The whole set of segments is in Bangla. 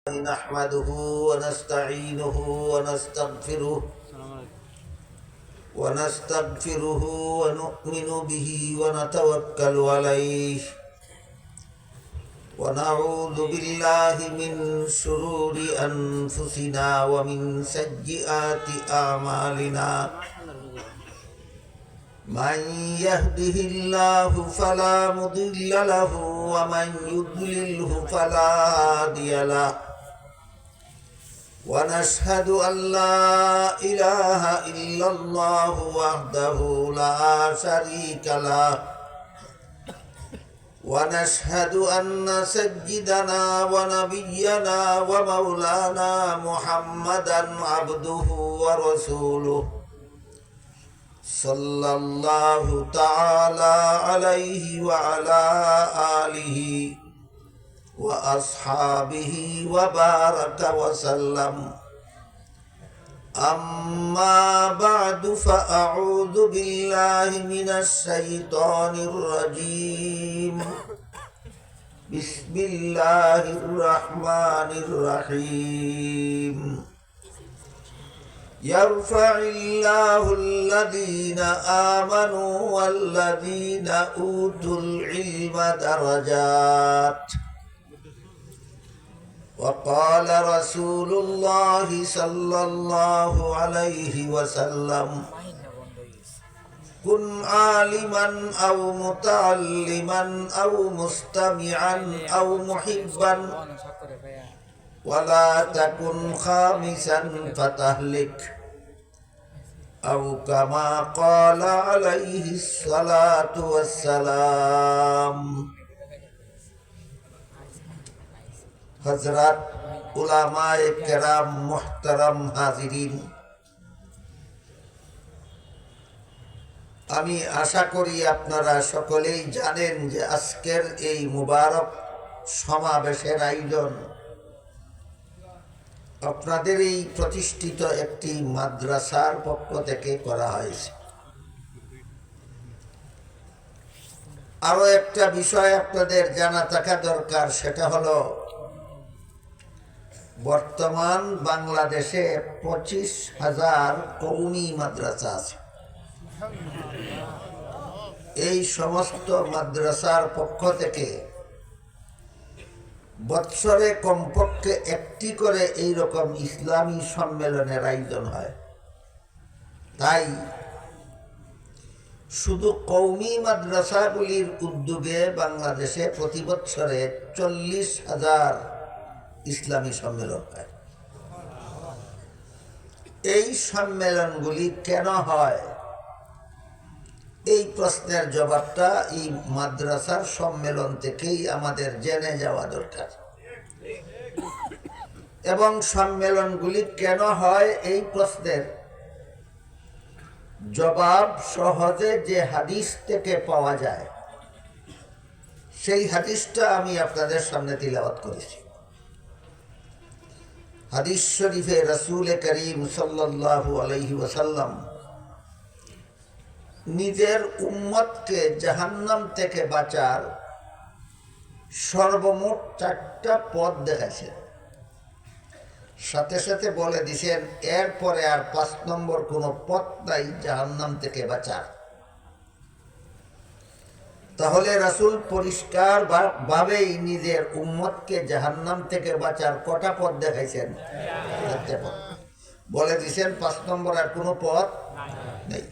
نحمده ونستعينه ونستغفره ونؤمن به ونتوكل عليه ونعوذ بالله من شرور أنفسنا ومن سيئات أعمالنا من يهده الله فلا مضل له ومن يضلله فلا هادي له ونشهد أن لا إله إلا الله وحده لا شريك له ونشهد أن سيدنا ونبينا ومولانا محمدا عبده ورسوله صلى الله تعالى عليه وعلى آله وأصحابه وبارك وسلم أما بعد فأعوذ بالله من الشيطان الرجيم بسم الله الرحمن الرحيم يرفع الله الذين آمنوا والذين أوتوا العلم درجات وقال رسول الله صلى الله عليه وسلم كن عالما أو متعلما أو مستمعا أو محبا ولا تكن خامسا فتهلك أو كما قال عليه الصلاة والسلام হযরত উলামায়ে কেরাম মুহতারাম হাজিরিন, আমি আশা করি আপনারা সকলেই জানেন যে আজকের এই মুবারক সমাবেশের আয়োজন আপনাদের এই প্রতিষ্ঠিত একটি মাদ্রাসার পক্ষ থেকে করা হয়েছে। আরো একটা বিষয় আপনাদের জানা থাকা দরকার, সেটা হলো বর্তমান বাংলাদেশে 25,000 কওমি মাদ্রাসা আছে। এই সমস্ত মাদ্রাসার পক্ষ থেকে বৎসরে কমপক্ষে একটি করে এইরকম ইসলামী সম্মেলনের আয়োজন হয়। তাই শুধু কওমি মাদ্রাসাগুলির উদ্যোগে বাংলাদেশে প্রতি বৎসরে 40,000 ইসলামী সম্মেলন হয়। এই সম্মেলনগুলি কেন হয়, এই প্রশ্নের জবাবটা এই মাদ্রাসার সম্মেলন থেকেই আমাদের জেনে যাওয়া দরকার। এবং সম্মেলনগুলি কেন হয় এই প্রশ্নের জবাব সহজে যে হাদিস থেকে পাওয়া যায়, সেই হাদিসটা আমি আপনাদের সামনে তিলাওয়াত করেছি। হাদিস শরীফে রাসূল করিম সাল্লাল্লাহু আলাইহি ওয়াসাল্লাম নিজের উম্মতকে জাহান্নাম থেকে বাঁচার সর্বমোট 4টা পথ দেখাইছেন। সাথে সাথে বলে দিয়েছেন এরপরে আর 5 নম্বর কোনো পথ নাই জাহান্নাম থেকে বাঁচার। তাহলে রাসূল পরিষ্কার ভাবেই নিজের উম্মতকে জাহান্নাম থেকে বাঁচার কটা পথ দেখাইছেন? 4টে পথ বলে দিয়েছেন, 5 নম্বর আর কোনো পথ নেই।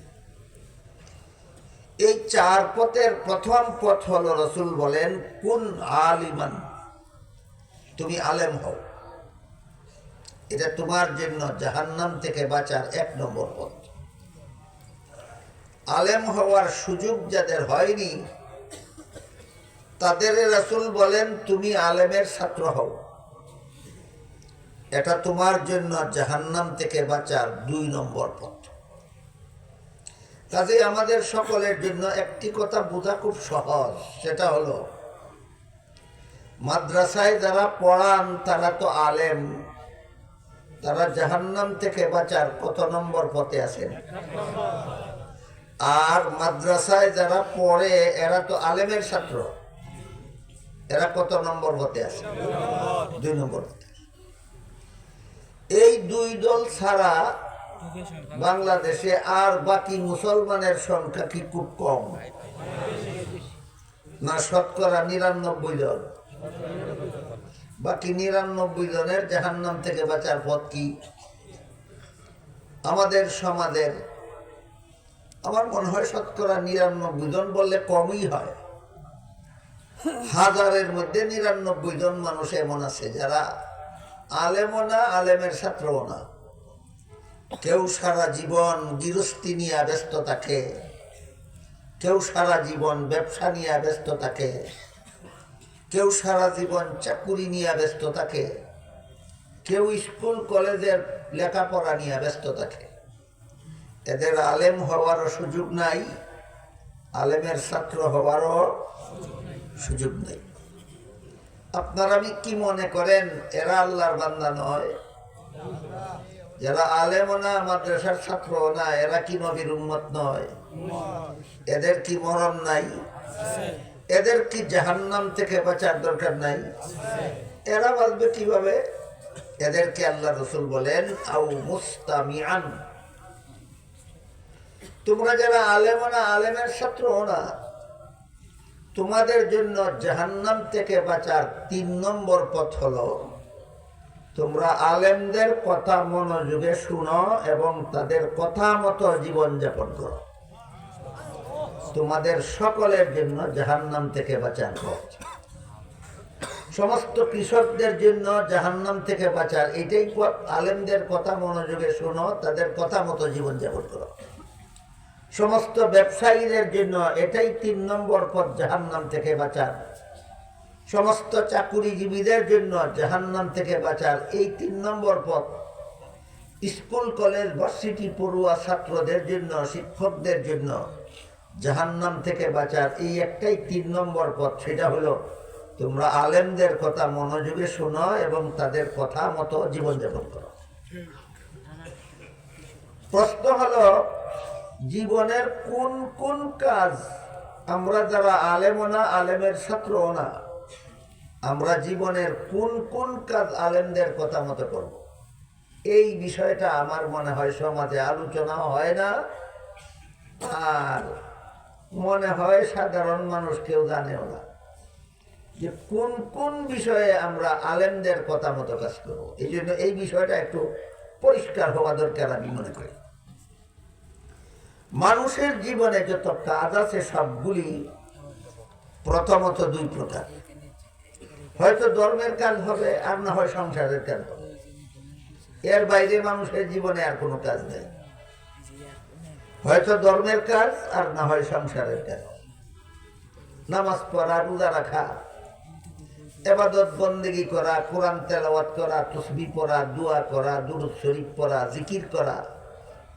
এই 4 পথের প্রথম পথ হলো রাসূল বলেন কুন আলিমান, তুমি আলেম হও। এটা তোমার জন্য জাহান্নাম থেকে বাঁচার 1 নম্বর পথ। আলেম হওয়ার সুযোগ যাদের হয়নি তাদের রাসূল বলেন তুমি আলেমের ছাত্র হও, এটা তোমার জন্য জাহান্নাম থেকে বাঁচার 2 নম্বর পথ। কাজে আমাদের সকলের জন্য একটি কথা বোঝা খুব সহজ, সেটা হলো মাদ্রাসায় যারা পড়ান তারা তো আলেম, তারা জাহান্নাম থেকে বাঁচার কত নম্বর পথে আছেন? আর মাদ্রাসায় যারা পড়ে এরা তো আলেমের ছাত্র, এরা কত নম্বর হতে আছে? 2 নম্বর। দুই দল ছাড়া বাংলাদেশে আর বাকি মুসলমানের সংখ্যা কি খুব কম না? শতকরা ৯৯ জন। বাকি ৯৯ জনের জাহান্নাম থেকে বাঁচার পথ কি? আমাদের সমাজের আমার মনে হয় শতকরা ৯৯ জন বললে কমই হয়। হাজারের মধ্যে ৯৯ জন মানুষ এমন আছে যারা আলেমও না, আলেমের ছাত্রও না। কেউ সারা জীবন গৃহস্থী নিয়ে ব্যস্ত থাকে, কেউ সারা জীবন ব্যবসা নিয়ে ব্যস্ত থাকে, কেউ সারা জীবন চাকুরি নিয়ে ব্যস্ত থাকে, কেউ স্কুল কলেজের লেখাপড়া নিয়ে ব্যস্ত থাকে। এদের আলেম হওয়ারও সুযোগ নাই, আলেমের ছাত্র হওয়ারও সুযোগ নেই। আপনারা আমি কি মনে করেন এরা আল্লাহর বান্দা নয়? যারা আলেমও না, মাদ্রাসার ছাত্রও না, এরা কি নবীর উম্মত নয়? এদের কি মরণ নাই? এদের কি জাহান্নাম থেকে বাঁচার দরকার নাই? এরা বাঁচবে কিভাবে? এদেরকে আল্লাহ রাসূল বলেন আও মুস্তামিআন। তোমরা যারা আলেমও না, আলেমের ছাত্রও না, তোমাদের জন্য জাহান্নাম থেকে বাঁচার ৩ নম্বর পথ হলো তোমরা আলেমদের কথা মনোযোগে শুনো এবং তাদের কথা মতো জীবনযাপন করো। তোমাদের সকলের জন্য জাহান্নাম থেকে বাঁচার পথ। সমস্ত কৃষকদের জন্য জাহান্নাম থেকে বাঁচার এটাই পথ, আলেমদের কথা মনোযোগে শুনো, তাদের কথা মতো জীবনযাপন করো। সমস্ত ব্যবসায়ীদের জন্য এটাই ৩ নম্বর পথ জাহান্নাম থেকে বাঁচার। সমস্ত চাকুরিজীবীদের জন্য জাহান্নাম থেকে বাঁচার এই ৩ নম্বর পথ। স্কুল কলেজ ভার্সিটি পড়ুয়া ছাত্রদের জন্য, শিক্ষকদের জন্য জাহান্নাম থেকে বাঁচার এই একটাই ৩ নম্বর পথ। সেটা হলো তোমরা আলেমদের কথা মনোযোগে শোনো এবং তাদের কথা মতো জীবনযাপন করো। প্রশ্ন হলো জীবনের কোন কোন কাজ আমরা যারা আলেমও না, আলেমের ছাত্রও না, আমরা জীবনের কোন কোন কাজ আলেমদের কথা মতো করব? এই বিষয়টা আমার মনে হয় সমাজে আলোচনা হয় না, আর মনে হয় সাধারণ মানুষ কেউ জানেও না যে কোন কোন বিষয়ে আমরা আলেমদের কথা মতো কাজ করব। এই জন্য এই বিষয়টা একটু পরিষ্কার হওয়া দরকার আমি মনে করি। মানুষের জীবনে যত কাজ আছে সবগুলি প্রথমত 2 প্রকার। হয়তো ধর্মের কাজ হবে আর না হয় সংসারের কাজ হবে। এর বাইরে মানুষের জীবনে আর কোনো কাজ নেই। হয়তো ধর্মের কাজ আর না হয় সংসারের কাজ। নামাজ পড়া, রোজা রাখা, ইবাদত বন্দেগী করা, কোরআন তেলাওয়াত করা, তাসবিহ পড়া, দোয়া করা, দুরূদ শরীফ পড়া, জিকির করা,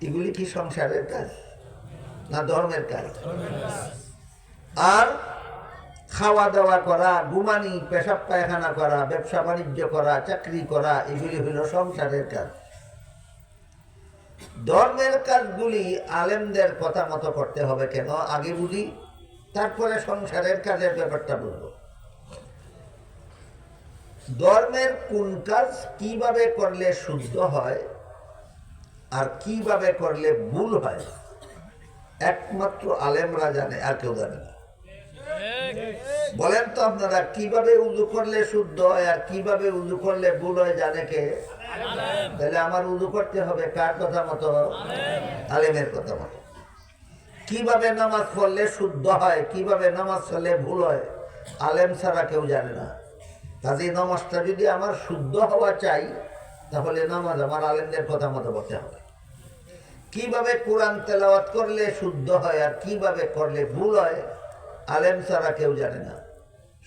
এগুলি কি সংসারের কাজ না ধর্মের কাজ? আর খাওয়া দাওয়া করা, ঘুমানি, পেশাব পায়খানা করা, ব্যবসা বাণিজ্য করা, চাকরি করা, এগুলি হলো সংসারের কাজ। ধর্মের কাজগুলি আলেমদের কথা মতো করতে হবে কেন আগে বুঝি, তারপরে সংসারের কাজের ব্যাপারটা বুঝবো। ধর্মের কোন কাজ কিভাবে করলে শুদ্ধ হয় আর কিভাবে করলে ভুল হয় একমাত্র আলেমরা জানে, আর কেউ জানে না। বলেন তো আপনারা, কিভাবে উযু করলে শুদ্ধ হয় আর কিভাবে উযু করলে ভুল হয় জানে কে? তাহলে আমার উযু করতে হবে কার কথা মতো? আলেমের কথা মতো। কিভাবে নামাজ পড়লে শুদ্ধ হয়, কিভাবে নামাজ পড়লে ভুল হয়, আলেম ছাড়া কেউ জানে না। কাজে নামাজটা যদি আমার শুদ্ধ হওয়া চাই, তাহলে নামাজ আমার আলেমদের কথা মতো পড়তে হবে। কিভাবে কোরআন তেলাওয়াত করলে শুদ্ধ হয় আর কিভাবে করলে ভুল হয়, আলেম ছাড়া কেউ জানে না।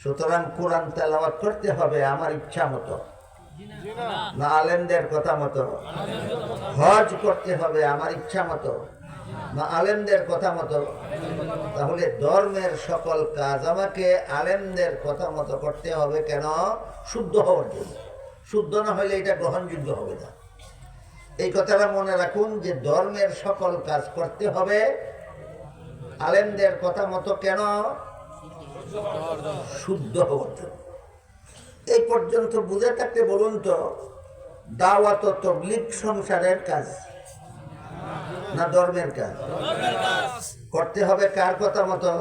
সুতরাং কোরআন তেলাওয়াত করতে হবে আমার ইচ্ছা মতো না আলেমদের কথা মতো? হজ করতে হবে আমার ইচ্ছা মতো না আলেমদের কথা মতো? তাহলে ধর্মের সকল কাজ আমাকে আলেমদের কথা মতো করতে হবে কেন? শুদ্ধ হওয়ার জন্য। শুদ্ধ না হলে এটা গ্রহণযোগ্য হবে না। এই কথাটা মনে রাখুন যে ধর্মের সকল কাজ করতে হবে আলেমদের কথা মতো কেন? শুদ্ধ হওয়ার জন্য। এই পর্যন্ত বুঝে থাকতে বলুন তো দাওয়াত ও তাবলীগ সংসারের কাজ না ধর্মের কাজ? করতে হবে কার কথা মতো?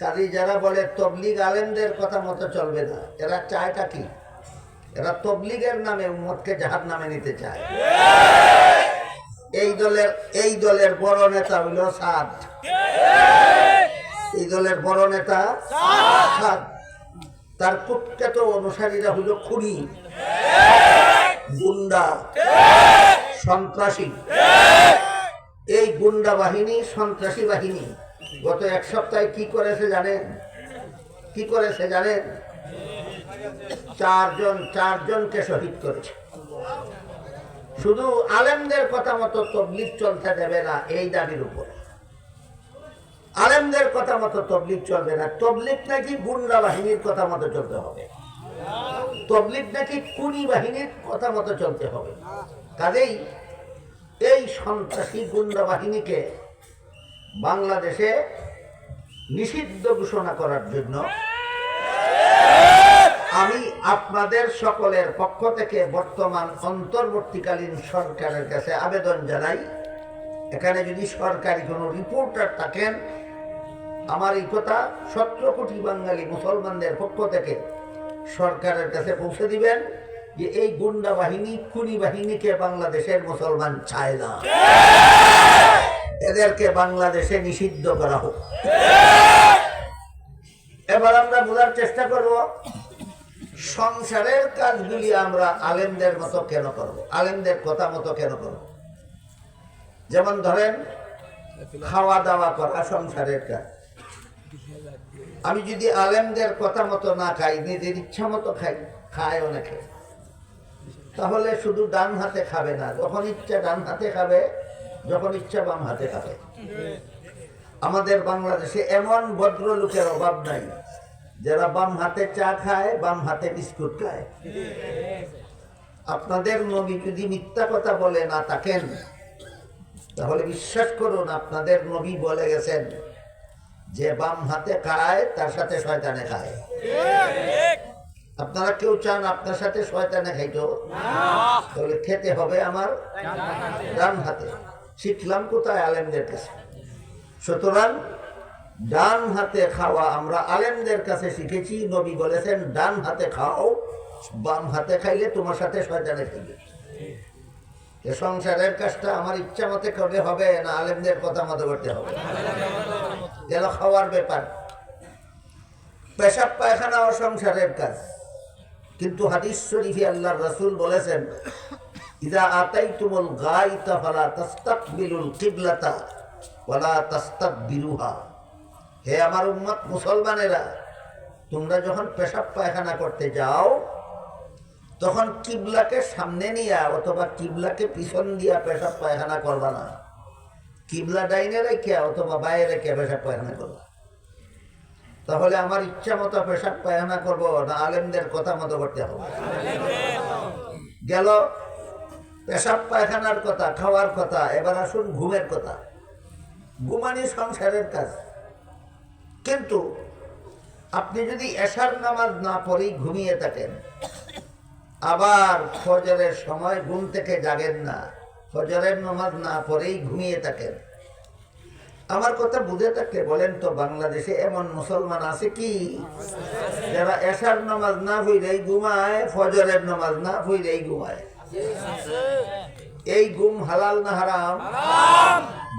কাজী যারা বলে তাবলীগ আলেমদের কথা মতো চলবে না, এরা চায়টা কি? এরা তাবলীগের নামে উম্মতকে জাহান্নামে নিতে চায়। এই দলের বড় নেতা হইল সাদ। এই দলের বড় নেতা সাদ, তার কুখ্যাত অনুসারীরা হইল খুনি, গুন্ডা, সন্ত্রাসী। এই গুন্ডা বাহিনী, সন্ত্রাসী বাহিনী গত এক সপ্তাহে কি করেছে জানেন? কি করেছে জানেন? চারজনকে শহীদ করেছে। শুধু আলেমদের কথা মতো তাবলীগ চলতে দেবে না এই দাবির উপর। আলেমদের কথা মতো তাবলীগ চলবে না, তাবলীগ নাকি গুন্ডা বাহিনীর কথা মতো চলতে হবে, তাবলীগ নাকি খুনি বাহিনীর কথা মতো চলতে হবে। কাজেই এই সন্ত্রাসী গুন্ডা বাহিনীকে বাংলাদেশে নিষিদ্ধ ঘোষণা করার জন্য আমি আপনাদের সকলের পক্ষ থেকে বর্তমান অন্তর্বর্তীকালীন সরকারের কাছে আবেদন জানাই, এখানে যদি সরকারি কোনো রিপোর্টার থাকেন, আমার এই কথা 17 কোটি বাঙালি মুসলমানদের পক্ষ থেকে সরকারের কাছে পৌঁছে দিবেন যে এই গুন্ডা বাহিনী, খুনি বাহিনীকে বাংলাদেশের মুসলমান চায় না, এদেরকে বাংলাদেশে নিষিদ্ধ করা হোক। এবার আমরা বোঝার চেষ্টা করব সংসারের কাজগুলি আমরা আলেমদের মতো কেন করব, আলেমদের কথা মতো কেন করব। যেমন ধরেন খাওয়া দাওয়া করা সংসারের কাজ। আমি যদি আলেমদের কথা মতো না খাই, নিজের ইচ্ছা মতো খায় অনেকে, তাহলে শুধু ডান হাতে খাবে না, যখন ইচ্ছা ডান হাতে খাবে, যখন ইচ্ছা বাম হাতে খাবে। আমাদের বাংলাদেশে এমন ভদ্রলোকের অভাব নাই যারা বাম হাতে চা খায়, বাম হাতে বিস্কুট খায়। আপনাদের নবী যদি মিথ্যা কথা বলে না থাকেন, তাহলে বিশ্বাস করুন আপনাদের নবী বলে গেছেন যে বাম হাতে খায় তার সাথে শয়তানে খায়। আপনারা কেউ চান আপনার সাথে শয়তানে খাইতো? তাহলে খেতে হবে আমার ডান হাতে। শিখলাম কোথায়? আলেমদের কাছে। সুতরাং ডান হাতে খাওয়া আমরা আলেমদের কাছে শিখেছি। নবী বলেছেন ডান হাতে খাও, বাম হাতে খাইলে তোমার সাথে শয়তানে খাইবে। সংসারের কাজটা আমার ইচ্ছা মতে করলে হবে না আলেমদের কথা মতো করতে হবে? গেল খাওয়ার ব্যাপার। পেশাব পায়খানা ও সংসারের কাজ, কিন্তু হাদিস শরীফে আল্লাহর রাসূল বলেছেন ইযা আতাইতুমুল গায়তা ফালা তাস্তাকবিলুল কিবলাতা ওয়ালা তাস্তাকবিরুহা। হে আমার উম্মত মুসলমানেরা, তোমরা যখন পেশাব পায়খানা করতে যাও তখন কিবলাকে সামনে নিয়া অথবা কিবলাকে পিছন দিয়া পেশাব পায়খানা করবা না। কিবলা ডাইনে রেখে অথবা বাইরে রেখে পেশাব পায়খানা করবা। তাহলে আমার ইচ্ছা মতো পেশাব পায়খানা করবো না আলেমদের কথা মতো করতে হবে? গেল পেশাব পায়খানার কথা, খাওয়ার কথা। এবার আসুন ঘুমের কথা। ঘুমানি সংসারের কাজ, কিন্তু আপনি যদি এশার নামাজ না পড়েই ঘুমিয়ে থাকেন, আবার ফজরের সময় ঘুম থেকে জাগেন না, ফজরের নামাজ না পড়েই ঘুমিয়ে থাকেন, আমার কথা বুঝে থাকলে বলেন তো বাংলাদেশে এমন মুসলমান আছে কি যারা এশার নামাজ না পড়েই ঘুমায়, ফজরের নামাজ না পড়েই ঘুমায়? এই ঘুম হালাল না হারাম?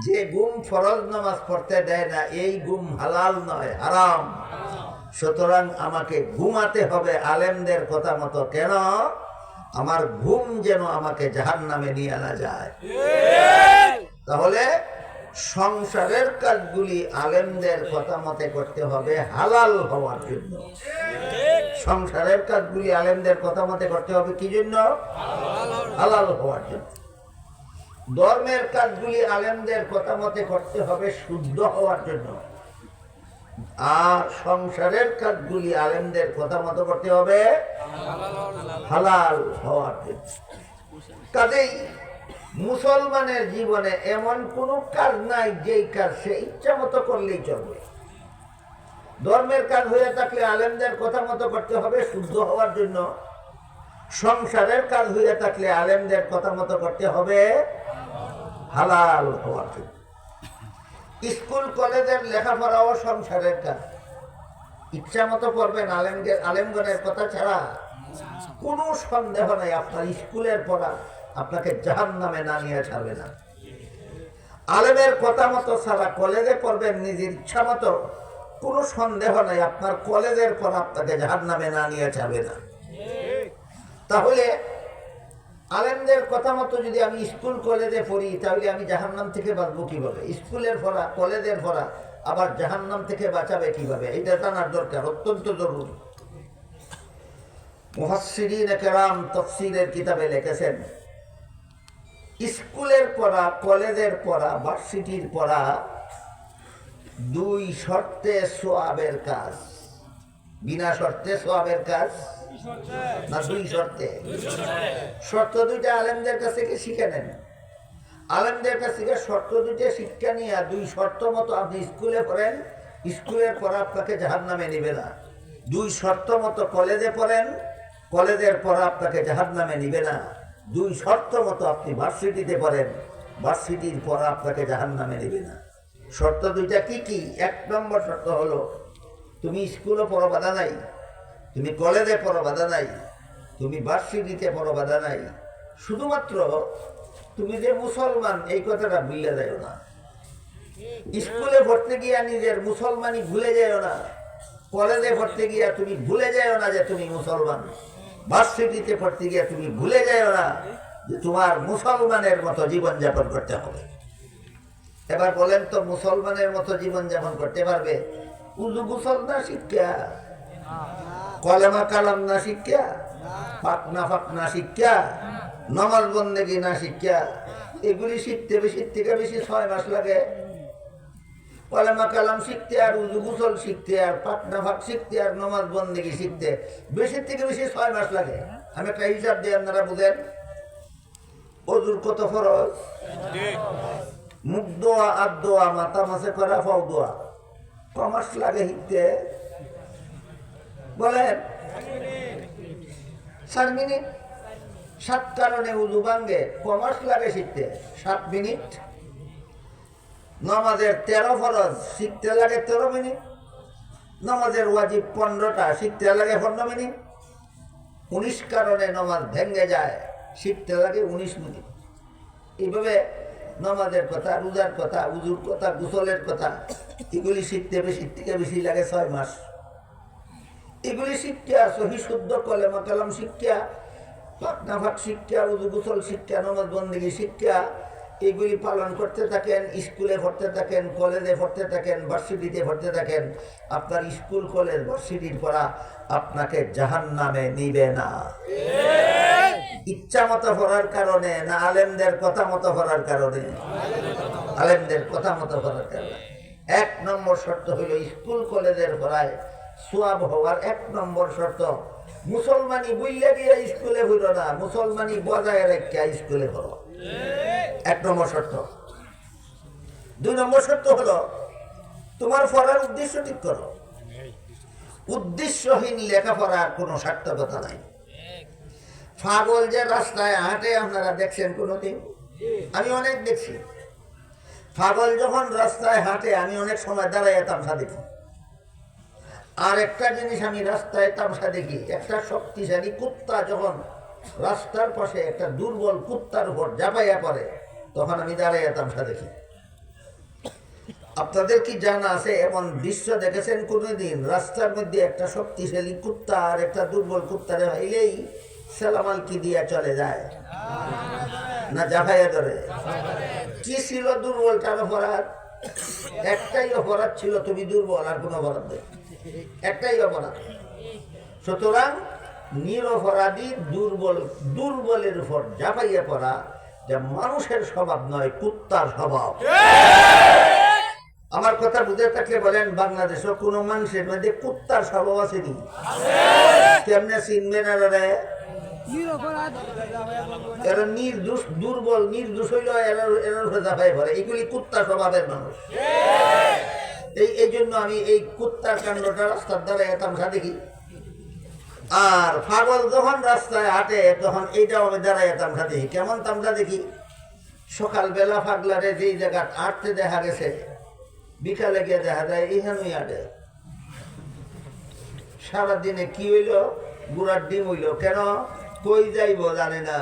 যে ঘুম ফরজ নামাজ পড়তে দেয় না, এই ঘুম হালাল নয়, হারাম। সুতরাং আমাকে ঘুমাতে হবে আলেমদের কথা মতো। কেন? আমার ঘুম যেন আমাকে জাহান্নামে নিয়ে না যায়। তাহলে সংসারের কাজগুলি আলেমদের কথা মতে করতে হবে হালাল হওয়ার জন্য। সংসারের কাজগুলি আলেমদের কথা মতে করতে হবে কি জন্য? হালাল হওয়ার জন্য। ধর্মের কাজগুলি আলেমদের কথা মতে করতে হবে শুদ্ধ হওয়ার জন্য। আর সংসারের কাজগুলি আলেমদের কথা মতো করতে হবে হালাল হওয়ার জন্য। কাজেই মুসলমানের জীবনে এমন কোনো কাজ নাই যেই কাজ সে ইচ্ছা মতো করলেই চলবে। ধর্মের কাজ হয়ে থাকলে আলেমদের কথা মতো করতে হবে শুদ্ধ হওয়ার জন্য। সংসারের কাজ হয়ে থাকলে আলেমদের কথা মতো করতে হবে, হালাল হওয়ার জন্য। স্কুল কলেজের লেখাপড়াও সংসারের কাজ, ইচ্ছা মতো পড়বেন আলেমগণের কথা ছাড়া। কোনো সন্দেহ নাই আপনার স্কুলের পড়া আপনাকে জাহান্নামে না নিয়ে ছাড়বে না। আলেমের কথা মতো ছাড়া কলেজে পড়বেন নিজের ইচ্ছা মতো, কোনো সন্দেহ নাই আপনার কলেজের পড়া আপনাকে জাহান্নামে না নিয়ে ছাড়বে না। তাহলে আলেমদের কথা মতো যদি আমি স্কুল কলেজে পড়ি তাহলে আমি জাহান্নাম থেকে বাঁচবো কিভাবে? স্কুলের পড়া কলেজের পড়া আবার জাহান্নাম থেকে বাঁচাবে কিভাবে? এটা জানার দরকার, অত্যন্ত জরুরি। মুফাসসিরিনে কেরাম তাফসীরের কিতাবে লিখেছেন, স্কুলের পড়া, কলেজের পড়া, ভার্সিটির পড়া দুই শর্তে সওয়াবের কাজ। বিনা শর্তে সওয়াবের কাজ না দুই শর্তে? শর্ত দুইটা আলেমদের কাছ থেকে শিখে নেন। আলেমদের কাছ থেকে শর্ত দুইটা শিক্ষা নিয়ে দুই শর্ত মতো আপনি স্কুলে পড়েন, স্কুলের পড়া আপনাকে জাহান্নামে নিবে না। দুই শর্ত মতো কলেজে পড়েন, কলেজের পড়া আপনাকে জাহান্নামে নিবে না। দুই শর্ত মতো আপনি ভার্সিটিতে পড়েন, ভার্সিটির পড়া আপনাকে জাহান্নামে নিবে না। শর্ত দুইটা কি কি? এক নম্বর শর্ত হলো তুমি স্কুলে পড়ো বাধা নাই, তুমি কলেজে পড়ো বাধা নাই, তুমি ভার্সিটিতে পড়ো বাধা নাই, শুধুমাত্র তুমি যে মুসলমান এই কথাটা ভুলে যাও না। স্কুলে পড়তে গিয়া নিজের মুসলমানি ভুলে যাও না, কলেজে পড়তে গিয়া তুমি ভুলে যাও না যে তুমি মুসলমান, ভার্সিটিতে পড়তে গিয়া তুমি ভুলে যাও না যে তোমার মুসলমানের মতো জীবনযাপন করতে হবে। এবার বলেন তো, মুসলমানের মতো জীবনযাপন করতে পারবে উজু গোসল না শিক্ষা, কলেমা কালাম না শিক্ষা, পাকনা ফাকনা শিক্ষা, নমাজ বন্দেগী না শিক্ষা? এগুলি শিখতে বেশি থেকে বেশি 6 মাস লাগে। কলেমা কালাম শিখতে আর উজু গোসল শিখতে আর পাকনা ফাক শিখতে আর নমাজ বন্দেগী শিখতে বেশি থেকে বেশি 6 মাস লাগে। আমি একটা হিসাব দিই, আপনারা বুঝেন। অজুর কত ফরজ? মুখ দোয়া, আর দোয়া, মাথা মাসে করা, ফাও দোয়া, 6 মাস লাগে শিখতে? বলেন 4 মিনিট। 7 কারণে উজু ভাঙ্গে, 6 মাস লাগে শিখতে? 7 মিনিট। নামাজের 13 ফরজ শিখতে লাগে 13 মিনিট। নামাজের ওয়াজিব 15টা শিখতে লাগে 15 মিনিট। 19 কারণে নামাজ ভেঙে যায়, শিখতে লাগে 19 মিনিট। এইভাবে নামাজের কথা, রোজার কথা, উজুর কথা, গোসলের কথা এগুলি শিখতে বেশি থেকে বেশি লাগে 6 মাস। এগুলি শিক্ষা, সহি শুদ্ধ কলেমা কালাম শিক্ষা, পাকনা ফাক শিক্ষা, উজু গোসল শিক্ষা, নামাজ বন্দেগী শিক্ষা, এগুলি পালন করতে থাকেন, স্কুলে পড়তে থাকেন, কলেজে পড়তে থাকেন, ভার্সিটিতে পড়তে থাকেন, আপনার স্কুল কলেজ ভার্সিটির পড়া আপনাকে জাহান্নামে নিবে না। ইচ্ছা মতো পড়ার কারণে না আলেমদের কথা মতো পড়ার কারণে? আলেমদের কথা মতো পড়ার কারণে। 1 নম্বর শর্ত হইল স্কুল কলেজের পড়ায় সওয়াব হওয়ার 1 নম্বর শর্ত মুসলমানি বুইলা গিয়া স্কুলে হইল না, মুসলমানি বজায় রেখে স্কুলে হলো। 1 নম্বর শর্ত। 2 নম্বর শর্ত হলো তোমার পড়ার উদ্দেশ্য ঠিক করো। উদ্দেশ্যহীন লেখাপড়ার কোনো সার্থকতা নাই। পাগল যে রাস্তায় হাঁটে আপনারা দেখছেন কোনোদিন? আমি অনেক দেখছি। পাগল যখন রাস্তায় হাঁটে আমি অনেক সময় দাঁড়াইয়া তামসা দেখি। আর একটা জিনিস আমি রাস্তায় তামসা দেখি, একটা শক্তিশালী কুত্তা যখন রাস্তার পাশে একটা দুর্বল কুত্তার উপর ঝাঁপাইয়া পড়ে তখন আমি দাঁড়াইয়া তামসা দেখি। আপনাদের কি জানা আছে এমন দৃশ্য দেখেছেন কোনোদিন? রাস্তার মধ্যে একটা শক্তিশালী কুত্তা আর একটা দুর্বল কুত্তারে হইলেই সালামাল কি দিয়া চলে যায় না ঝাঁপাইয়া ধরে? কি ছিল দুর্বলটার অপরাধ? একটাই অপরাধ ছিল, তুমি দুর্বল, আর কোনো অপরাধ নেই, একটাই অপরাধ। সুতরাং নিরপরাধী দুর্বলের উপর ঝাঁপাইয়া পড়া যা মানুষের স্বভাব নয়, কুত্তার স্বভাব। আমার কথা বুঝে থাকলে বলেন, বাংলাদেশে কোন মানুষের মধ্যে কুত্তার স্বভাব আছে নি? কেমনে চিনবেন? এরা নির্দোষ, দুর্বল, নির্দোষ হইল এরা ঝাঁপাই পড়ে, এগুলি কুত্তা স্বভাবের মানুষ। এই জন্য আমি এই কুত্তার কাণ্ডটা রাস্তার দ্বারা তামসা দেখি। আর পাগল যখন রাস্তায় হাঁটে তখন এইটাও আমি দাঁড়াইয়া তামটা দেখি। কেমন তামটা দেখি? সকালবেলা পাগলারে যেই জায়গা হাঁটতে দেখা গেছে, বিকালে গিয়ে দেখা যায় এইখানেই হাঁটে। সারাদিনে কি হইল? গুড়ার ডিম হইল। কেন? কই যাইব জানে না।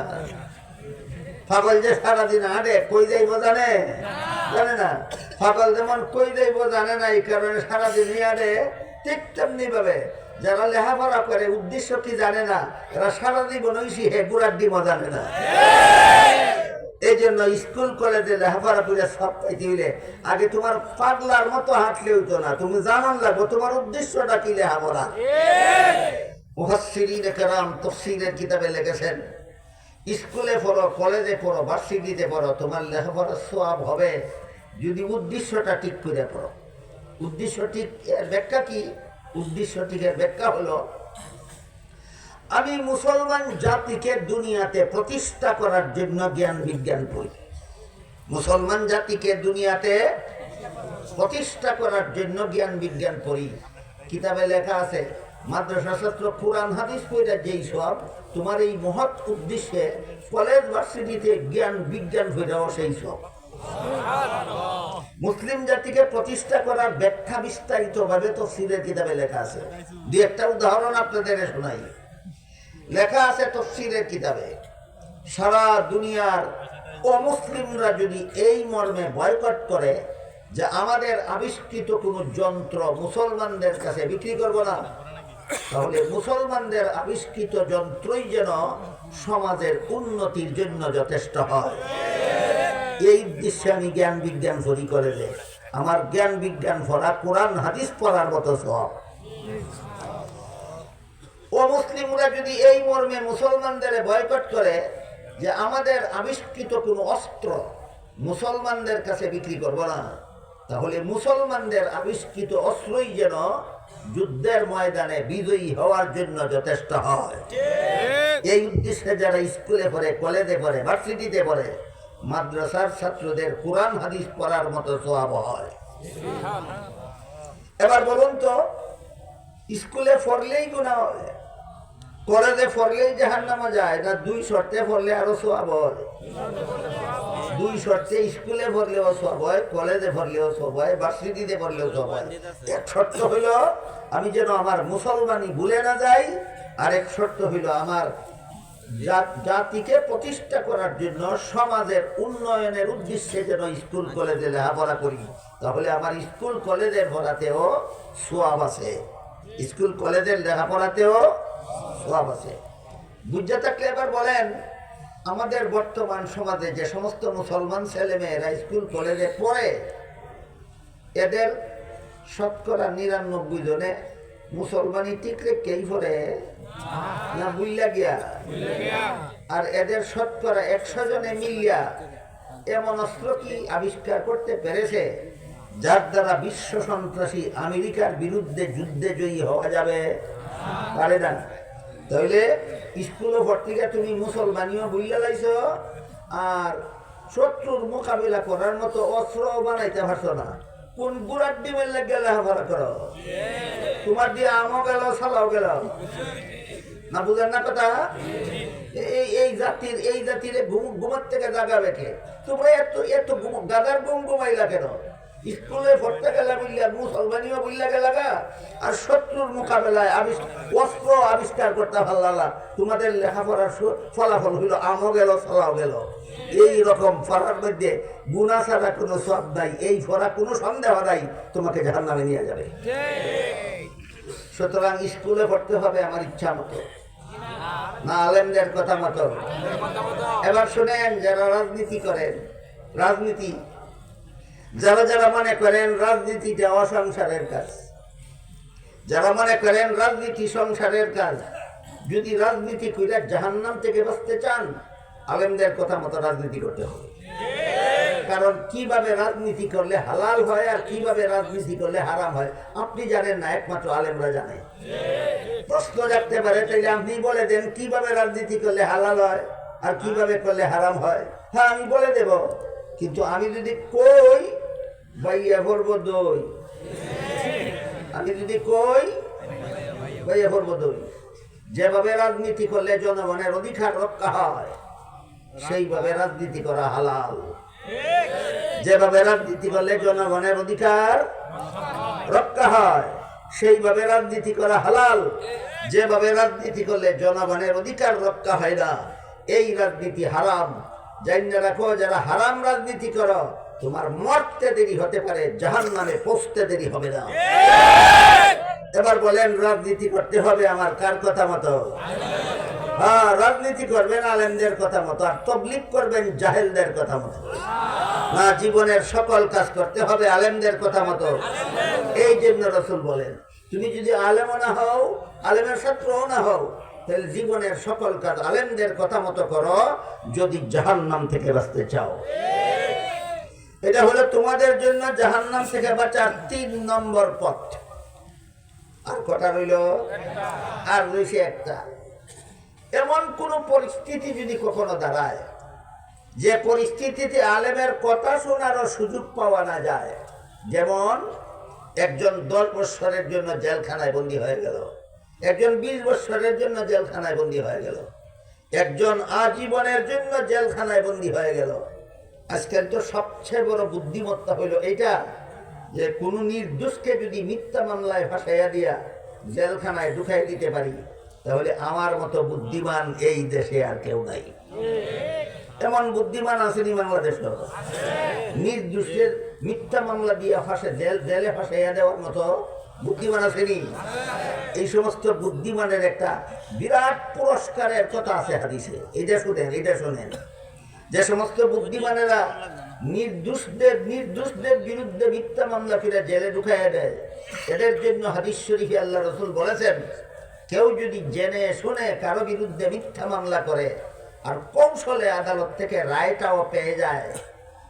পাগল যে সারাদিন হাঁটে কই যাইব জানে জানে না। পাগল যেমন কই যাইব জানে না, এই কারণে সারাদিন হাঁটে। ঠিক তেমনি ভাবে যারা লেখাপড়া করে উদ্দেশ্য কি জানে না, এরা সারা জীবন হে গুড়ার ডিমও জানে না। এই জন্য স্কুল কলেজে লেখাপড়া করে সব পাইতে হইলে আগে তোমার পাগলার মতো হাঁটলে হইতো না, তুমি জানান লাগবো তোমার উদ্দেশ্যটা কি লেখাপড়া। মুফাসসিরিনে কেরাম তাফসীরের কিতাবে লিখেছেন, স্কুলে পড়ো, কলেজে পড়ো, ভার্সিটিতে পড়ো, তোমার লেখাপড়ার সওয়াব হবে যদি উদ্দেশ্যটা ঠিক করে পড়ো। উদ্দেশ্য ঠিক এর ব্যাখ্যা কি? উদ্দেশ্য ঠিকের ব্যাখ্যা হলো, আমি মুসলমান জাতিকে দুনিয়াতে প্রতিষ্ঠা করার জন্য জ্ঞান বিজ্ঞান পড়ি। মুসলমান জাতিকে দুনিয়াতে প্রতিষ্ঠা করার জন্য জ্ঞান বিজ্ঞান পড়ি। কিতাবে লেখা আছে, মাদ্রাসা ছাত্র কোরআন হাদিস পড়া যেই সব, তোমার এই মহৎ উদ্দেশ্যে কলেজ ভার্সিটিতে জ্ঞান বিজ্ঞান পড়াও সেই সব। মুসলিম জাতিকে প্রতিষ্ঠা করার ব্যাখ্যা বিস্তারিত ভাবে তাফসীরের কিতাবে লেখা আছে। দুই একটা উদাহরণ আপনাদের শোনাই। লেখা আছে তাফসীরের কিতাবে, সারা দুনিয়ার অমুসলিমরা যদি এই মর্মে বয়কট করে যে আমাদের আবিষ্কৃত কোনো যন্ত্র মুসলমানদের কাছে বিক্রি করব না, তাহলে মুসলমানদের আবিষ্কৃত যন্ত্রই যেন সমাজের উন্নতির জন্য যথেষ্ট হয়। এই উদ্দেশ্যে আমি জ্ঞান বিজ্ঞান পড়ি কলেজে। আমার জ্ঞান বিজ্ঞান পড়া কোরআন হাদিস পড়ার মতো সব। ও মুসলিমরা যদি এই মর্মে মুসলমানদের বয়কট করে যে আমাদের আবিষ্কৃত কোনো অস্ত্র মুসলমানদের কাছে বিক্রি করব না, তাহলে মুসলমানদের আবিষ্কৃত অস্ত্রই যেন যুদ্ধের ময়দানে বিজয়ী হওয়ার জন্য যথেষ্ট হয়। এই উদ্দেশ্যে যারা স্কুলে পড়ে, কলেজে পড়ে, ভার্সিটিতে পড়ে, মাদ্রাসার ছাত্রদের কোরআন হাদিস পড়ার মতো সওয়াব হয়। এবার বলুন তো, স্কুলে পড়লেই গুনাহ হবে, কলেজে পড়লেই জাহান্নামে যায় না? দুই শর্তে পড়লে আরো সওয়াব হয়। দুই শর্তে, স্কুলে পড়লেও সওয়াব হয়, কলেজে পড়লেও সওয়াব হয়, ভার্সিটিতে পড়লেও সওয়াব হয়। এক শর্ত হইল আমি যেন আমার মুসলমানি ভুলে না যাই, আর এক শর্ত হইল আমার জাতিকে প্রতিষ্ঠা করার জন্য সমাজের উন্নয়নের উদ্দেশ্যে যেন স্কুল কলেজে লেখাপড়া করি। তাহলে আমার স্কুল কলেজের পড়াতেও সওয়াব আছে, স্কুল কলেজের লেখাপড়াতেও সওয়াব আছে। বুঝতে থাকলে এবার বলেন, আমাদের বর্তমান সমাজে যে সমস্ত মুসলমান ছেলেমেয়েরা স্কুল কলেজে পড়ে, এদের শতকরা ৯৯ জনে মুসলমানি ঠিক রেখেই পড়ে না বুইলা গিয়া? আর এদের শতকরা ১০০ জনে মিলিয়া এমন অস্ত্র কি আবিষ্কার করতে পেরেছে যার দ্বারা বিশ্ব সন্ত্রাসী আমেরিকার বিরুদ্ধে যুদ্ধে জয়ী হওয়া যাবে? পারে না। তাইলে স্কুলে ভর্তিকা তুমি মুসলমানিও বুইলা লাইছো, আর শত্রুর মোকাবিলা করার মতো অস্ত্র বানাইতে পারছো না। কোন গুড়ার ডিমের লাগে লেখাপড়া করো? তোমার দিয়ে আমও গেল, সালাও গেল না। বুঝেন না কথা? এই জাতির ঘুমার থেকে জাগাবে কে? তোমরা এত গাদার ঘুম ঘুমাইলা কেন? স্কুলে পড়তে গেলে বুঝলা, মুসলমানিও বুঝলা গেলাগা, আর শত্রুর মোকাবেলায় অস্ত্র আবিষ্কার করতে পারলা। তোমাদের লেখাপড়ার ফলাফল হইল আমও গেল, সালাও গেল। এই রকম পড়ার মধ্যে গুনাহ ছাড়া কোনো সওয়াব নাই। এই পড়া কোনো সন্দেহ নাই তোমাকে জাহান্নামে নিয়ে যাবে। সুতরাং স্কুলে পড়তে হবে আমার ইচ্ছা মতো, না আলেমদের কথা মতো। এবার শুনেন, যারা রাজনীতি করেন, রাজনীতি যারা মনে করেন রাজনীতিটা অসংসারের কাজ, যারা মনে করেন রাজনীতি সংসারের কাজ, যদি রাজনীতি করে জাহান্নাম থেকে বাঁচতে চান, আলেমদের কথা মতো রাজনীতি করতে হবে। কারণ কিভাবে রাজনীতি করলে হালাল হয় আর কিভাবে রাজনীতি করলে হারাম হয় আপনি জানেন না, একমাত্র আলেমরা জানে। প্রশ্ন রাখতে পারে, তাইলে আপনি বলে দেন কিভাবে রাজনীতি করলে হালাল হয় আর কিভাবে করলে হারাম হয়। হ্যাঁ, আমি বলে দেব, কিন্তু আমি যদি কই বাইয়া ভরবো দই, আমি যদি কই বাইয়া ভরবো দই, যেভাবে রাজনীতি করলে জনগণের অধিকার রক্ষা হয় সেইভাবে রাজনীতি করা হালাল। যেভাবে রাজনীতি করলে জনগণের অধিকার রক্ষা হয় সেইভাবে রাজনীতি করা হালাল। যেভাবে রাজনীতি করলে জনগণের অধিকার রক্ষা হয় না, এই রাজনীতি হারাম। জানিয়ে রাখো, যারা হারাম রাজনীতি করো, তোমার মরতে দেরি হতে পারে, জাহান্নামে পৌঁছতে দেরি হবে না। এবার বলেন, রাজনীতি করতে হবে আমার কার কথা মতো? হ্যাঁ, রাজনীতি করবেন আলেমদের কথা মতো, আর তবলিগ করবেন জাহেলদের কথা মতো না। জীবনের সকল কাজ করতে হবে আলেমদের কথা মতো। এই জন্য রাসূল বলেন, তুমি যদি আলেমও না হও, আলেমের ছাত্রও না হও, তাহলে জীবনের সকল কাজ আলেমদের কথা মতো করো, যদি জাহান্নাম থেকে বাঁচতে চাও। এটা হলো তোমাদের জন্য জাহান্নাম থেকে বাঁচার 3 নম্বর পথ। আর কটা রইল? আর রয়েছে একটা। এমন কোন পরিস্থিতি যদি কখনো দাঁড়ায় যে পরিস্থিতিতে আলেমের কথা শোনারও সুযোগ পাওয়া না যায়, যেমন একজন 10 বছরের জন্য জেলখানায় বন্দী হয়ে গেল, একজন 20 বছরের জন্য জেলখানায় বন্দী হয়ে গেল, একজন আজীবনের জন্য জেলখানায় বন্দী হয়ে গেল। আজকাল তো সবচেয়ে বড় বুদ্ধিমত্তা হইল এইটা যে কোন নির্দোষকে যদি মিথ্যা মামলায় ফাঁসাইয়া দিয়া জেলখানায় ঢুকাই দিতে পারি, তাহলে আমার মতো বুদ্ধিমান এই দেশে আর কেউ নাই। এমন বুদ্ধিমান আসেনি বাংলাদেশে? নির্দোষের মিথ্যা মামলা দিয়ে জেলে ফাঁসাইয়া দেওয়ার মতো বুদ্ধিমান আসেনি? এই সমস্ত বুদ্ধিমানের একটা বিরাট পুরস্কারের কথা আছে হাদিসে। এটা শোনেন, যে সমস্ত বুদ্ধিমানেরা নির্দোষদের বিরুদ্ধে মিথ্যা মামলা ফিরে জেলে ঢুকাইয়া দেয়, এদের জন্য হাদিস শরীফে আল্লাহ রাসূল বলেছেন, কেউ যদি জেনে শুনে কারো বিরুদ্ধে মিথ্যা মামলা করে আর কৌশলে আদালত থেকে রায়টাও পেয়ে যায়,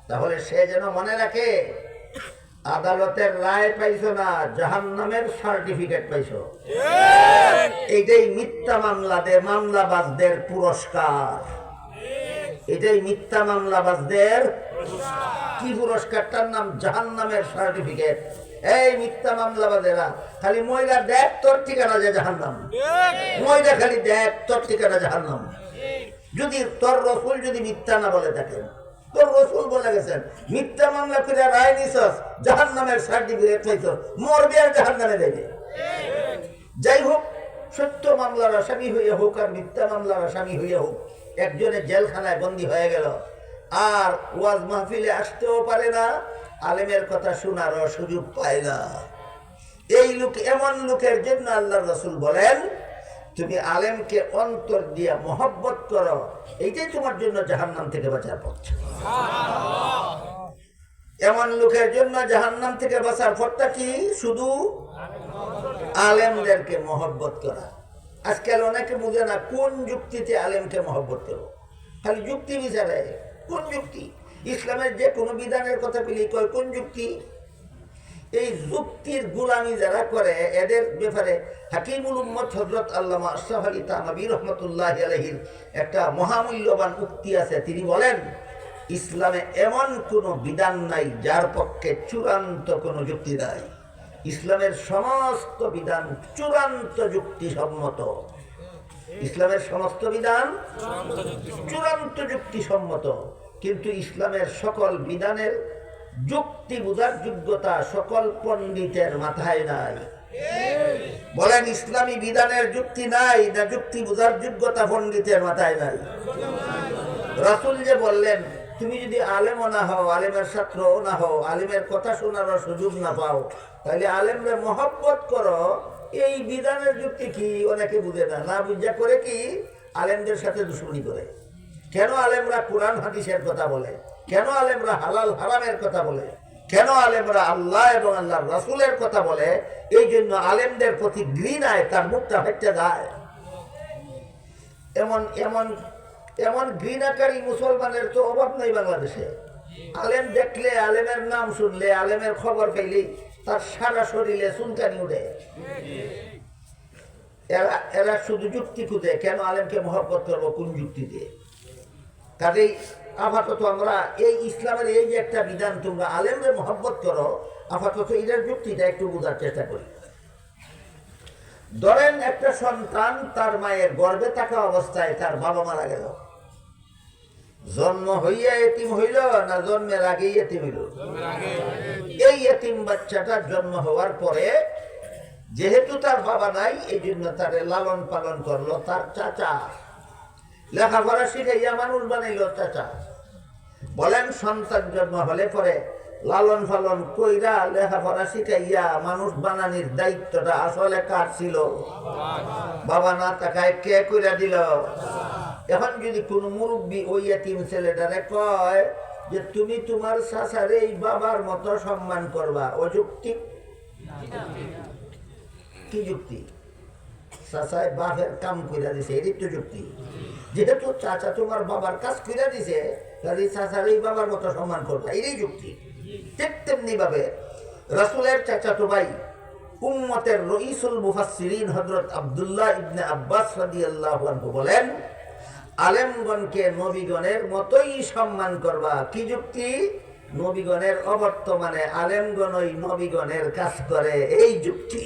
তাহলে সে যেন মনে রাখে আদালতের রায় পাইছো না, জাহান্নামের সার্টিফিকেট পাইছো। এইটাই মিথ্যা মামলাবাজদের পুরস্কার। এটাই মিথ্যা মামলাবাজদের কি পুরস্কারটার নাম? জাহান্নামের সার্টিফিকেট। এই মিথ্যা মামলাবাজেরা খালি ময়লা দেখ, তোর ঠিকানা যে জাহান্নাম। ময়লা খালি দেখ, তোর ঠিকানা জাহান্নাম। যদি তোর রাসূল যদি মিথ্যা না বলে থাকেন, তোর রাসূল বলে গেছেন মিথ্যা মামলা করে রায় নিছস, জাহান্নামের সার্টিফিকেট পাইছস, মরবে আর জাহান্নামে যাবে। যাই হোক, সত্য মামলার আসামি হইয়া হোক আর মিথ্যা মামলার আসামি হইয়া হোক, একজনের জেলখানায় বন্দী হয়ে গেল, আর ওয়াজ মাহফিলে আসতেও পারে না, আলেমের কথা শোনারও সুযোগ পায় না। এই লোক, এমন লোকের জন্য আল্লাহর রাসূল বলেন, তুমি আলেমকে অন্তর দিয়া মহব্বত করো, এইটাই তোমার জন্য জাহান্নাম থেকে বাঁচার পথ। এমন লোকের জন্য জাহান্নাম থেকে বাঁচার পথটা কি? শুধু আলেমদেরকে মহব্বত করা। আজকাল অনেকে বুঝে না কোন যুক্তিতে আলেমকে মহব্বত করবো, খালি যুক্তি বিচারে। কোন যুক্তি? ইসলামের যে কোনো বিধানের কথা পেলে কয় কোন যুক্তি? এই যুক্তির গোলামি যারা করে, এদের ব্যাপারে হাকিমুল উম্মত হযরত আল্লামা আশরাফ আলী থানভী রাহমাতুল্লাহি আলাইহির একটা মহামূল্যবান উক্তি আছে। তিনি বলেন, ইসলামে এমন কোনো বিধান নাই যার পক্ষে চূড়ান্ত কোনো যুক্তি নাই। ইসলামের সমস্ত বিধান চূড়ান্ত যুক্তিসম্মত। ইসলামের সমস্ত বিধান চূড়ান্ত যুক্তিসম্মত, কিন্তু ইসলামের সকল বিধানের যুক্তি বোঝার যোগ্যতা সকল পণ্ডিতের মাথায় নাই। বলেন, ইসলামী বিধানের যুক্তি নাই না যুক্তি বোঝার যোগ্যতা পণ্ডিতের মাথায় নাই? রাসূল যে বললেন, তুমি যদি আলেমও না হও, আলেমের ছাত্রও না হও, আলেমের কথা শোনারও সুযোগ না পাও, তাহলে আলেমরে মহব্বত করো, এই বিধানের যুক্তি কি? অনেকে বুঝে না, না বুঝা করে কি আলেমদের সাথে দুশ্মনী করে। কেন আলেমরা কোরআন হাদিসের কথা বলে? কেন আলেমরা হালাল হারামের কথা বলে? কেন আলেমরা আল্লাহ এবং আল্লাহর রাসূলের কথা বলে? এই জন্য আলেমদের প্রতি ঘৃণায় তার মুখটা ফেটে যায়। এমন এমন এমন ঘৃণাকারী মুসলমানের তো অভাব নেই বাংলাদেশে। আলেম দেখলে, আলেমের নাম শুনলে, আলেমের খবর পেলেই তার সারা শরীরে চুলকানি উঠে। এরা শুধু যুক্তি খুঁজে, কেন আলেমকে মহব্বত করবো, কোন যুক্তি দিয়ে? কাজেই আপাতত আমরা এই ইসলামের এই যে একটা বিধান, তোমরা আলেমরে মহব্বত করো, আপাতত এটার যুক্তিটা একটু বোঝার চেষ্টা করি। ধরেন একটা সন্তান তার মায়ের গর্ভে থাকা অবস্থায় তার বাবা মারা গেল, জন্ম হইয়া এতিম হইল না জন্মের আগেই এতিম হইল? এই এতিম বাচ্চাটার জন্ম হওয়ার পরে যেহেতু তার বাবা নাই, এই জন্য তারে লালন পালন করলো তার চাচা, লেখাপড়া শিখাইয়া মানুষ বানাইল চাচা। বলেন সন্তান জন্ম হলে পরে লালন পালন কইরা লেখাপড়া শিখাইয়া মানুষ বানানির দায়িত্বটা আসলে কার ছিল? বাবা না তাকায় কে কইরা দিল? এখন যদি কোন মুরব্বী ওই এতিম ছেলেটারে কয় যে তুমি তোমার চাচার এই বাবার মতো সম্মান করবা, অযৌক্তিক? কি যুক্তি? চাচায় বাপের কাম কইরা দিছে, এটাই তো যুক্তি। যেহেতু চাচা তোমার বাবার কাজ কইরা দিছে, তাহলে চাচার এই বাবার মতো সম্মান করবা, এটাই যুক্তি। ঠিক তেমনি ভাবে রাসূলের চাচাতো ভাই উম্মতের রইসুল মুফাসসিরিন হযরত আব্দুল্লাহ ইবনে আব্বাস রাদিয়াল্লাহু আনহু বলেন, আলেমগণকে নবীগণের মতোই সম্মান করবা। কি যুক্তি? নবীগণের অবর্তমানে আলেমগণই নবীগণের কাজ করে, এই যুক্তি।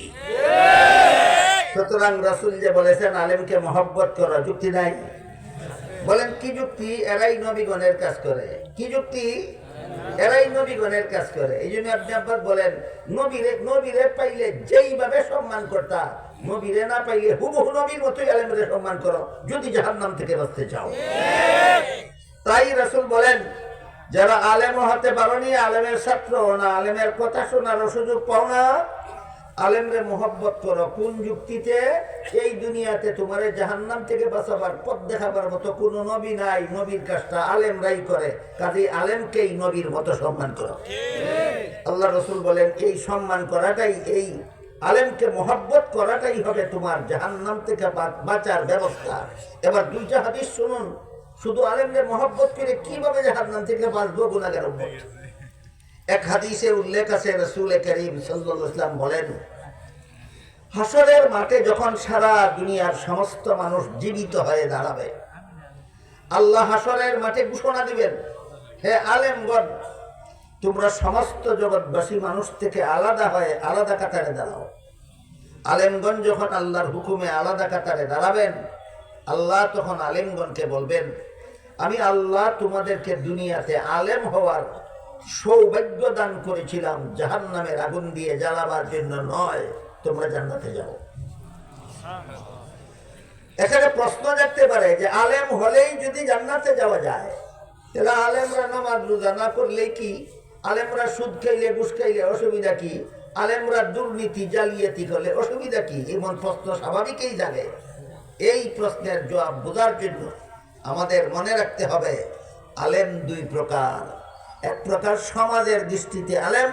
সুতরাং রাসূল যে বলেছেন আলেমকে মহব্বত করো, যুক্তি নাই? বলেন কি যুক্তি? এরাই নবীগণের কাজ করে। কি যুক্তি? এরাই নবীগণের কাজ করে। এই জন্য আপনি আব্বাস বলেন, নবীরে পাইলে যেইভাবে সম্মান করতা, নবীরে না পাইলে হুবহু নবীর মতোই আলেমরে সম্মান করো, যদি জাহান্নাম থেকে বাঁচতে চাও। তাই রাসূল বলেন, যারা আলেম হতে পারোনি, আলেমের ছাত্র না, আলেমের কথা শোনারও সুযোগ পাও না, আলেমরে মোহব্বত করো। কোন যুক্তিতে? এই দুনিয়াতে তোমারে জাহান্নাম থেকে বাঁচাবার পথ দেখাবার মতো কোনো নবী নাই, নবীর কাজটা আলেমরাই করে, কাজেই আলেমকেই নবীর মতো সম্মান করো। আল্লাহ রাসূল বলেন, এই সম্মান করাটাই, এই আলেমকে মোহব্বত করাটাই হবে তোমার জাহান্নাম থেকে বাঁচার ব্যবস্থা। এবার দুইটা হাদিস শুনুন, শুধু আলেমরে মোহব্বত করে কিভাবে জাহান্নাম থেকে বাঁচবো গুনাহগার উম্মত। এক হাদিসে উল্লেখ আছে, রাসূল করিম সাল্লাল্লাহু আলাইহি ওয়াসাল্লাম বলেন, হাসরের মাঠে যখন সারা দুনিয়ার সমস্ত মানুষ জীবিত হয়ে দাঁড়াবে, আল্লাহ হাসরের মাঠে ঘোষণা দিবেন, হে আলেমগণ, তোমরা সমস্ত জগৎবাসী মানুষ থেকে আলাদা হয়ে আলাদা কাতারে দাঁড়াও। আলেমগণ যখন আল্লাহর হুকুমে আলাদা কাতারে দাঁড়াবেন, আল্লাহ তখন আলেমগণকে বলবেন, আমি আল্লাহ তোমাদেরকে দুনিয়াতে আলেম হওয়ার সৌভাগ্য দান করেছিলাম, জাহান্নামের আগুন দিয়ে জ্বালাবার জন্য নয়, তোমরা জান্নাতে যাও। এখানে প্রশ্ন জাগতে পারে যে আলেম হলেই যদি জান্নাতে যাওয়া যায়, তাহলে আলেমরা নামাজ রোজা না করলেই কি? আলেমরা সুদ খাইলে ঘুষ খাইলে অসুবিধা কি? আলেমরা দুর্নীতি জালিয়াতি করলে অসুবিধা কি? এমন প্রশ্ন স্বাভাবিকই জাগে। এই প্রশ্নের জবাব বোঝার জন্য আমাদের মনে রাখতে হবে, আলেম দুই প্রকার। এক প্রকার সমাজের দৃষ্টিতে আলেম,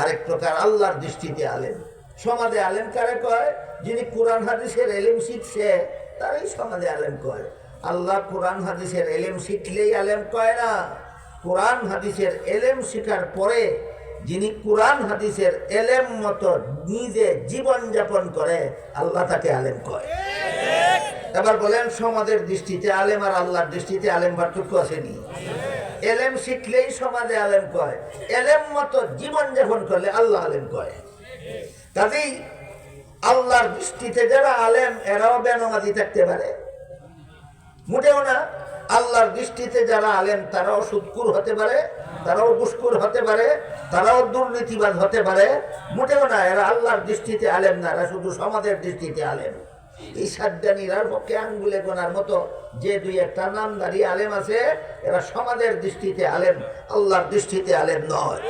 আরেক প্রকার আল্লাহর দৃষ্টিতে আলেম। সমাজে আলেম কারে কয়? যিনি কোরআন হাদিসের এলেম শিখছে তারই সমাজে আলেম কয়। আল্লাহ কোরআন হাদিসের এলেম শিখলেই আলেম কয় না, কোরআন হাদিসের এলেম শিখার পরে যিনি কোরআন হাদিসের এলেম মতো নিজে জীবন যাপন করে, আল্লাহ তাকে আলেম কয়। এবার বলেন, সমাজের দৃষ্টিতে আলেম আর আল্লাহর দৃষ্টিতে আলেম পার্থক্য আসেনি? এলেম শিখলেই সমাজে আলেম কয়, এলেম মতো জীবন যাপন করলে আল্লাহ আলেম কয়। কাজেই আল্লাহর দৃষ্টিতে যারা আলেম, এরাও বেনামাজি থাকতে পারে, মোটেও না। আল্লাহর দৃষ্টিতে যারা আলেম, তারাও সুদকুর হতে পারে, তারাও ঘুষখোর হতে পারে, তারাও দুর্নীতিবাজ হতে পারে, মোটেও না। এরা আল্লাহর দৃষ্টিতে আলেম না, এরা শুধু সমাজের দৃষ্টিতে আলেম। এই সাতদানিরার পক্ষে আঙ্গুলে গোনার মতো যে দুই একটা নামদারি আলেম আছে, এরা সমাজের দৃষ্টিতে আলেম, আল্লাহর দৃষ্টিতে আলেম নয়।